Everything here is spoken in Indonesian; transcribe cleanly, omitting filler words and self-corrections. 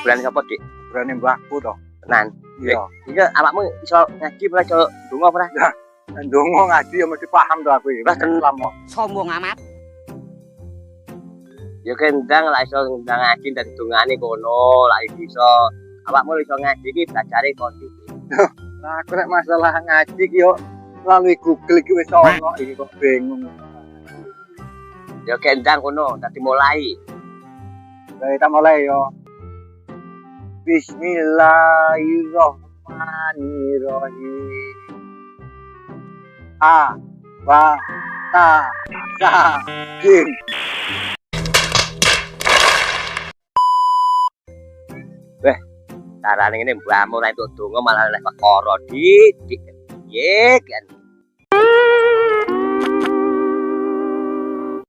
kuburan sapa, Dik? Kuburane mbahku to. Tenan. Iya. Iki awakmu iso ngaji ora iso ndonga ora? Ndonga ngaji ya mesti paham to aku iki. Lah Islam kok. Sombong amat. Ya kendang lah iso ndang ngaji dan dongane kono, lah iso awakmu iso ngaji iki bacare kondi. Nah, aku nek masalah ngaji ki yo melalui Google iki wis ono iki kok bingung. Ya kendang kono dadi mulai. Kita mulai yo. Bismillahirrahmanirrahim. A ba ta sa jim. Weh, carane ngene mbahmu ora entuk donga malah oleh perkara dik. Piye kan?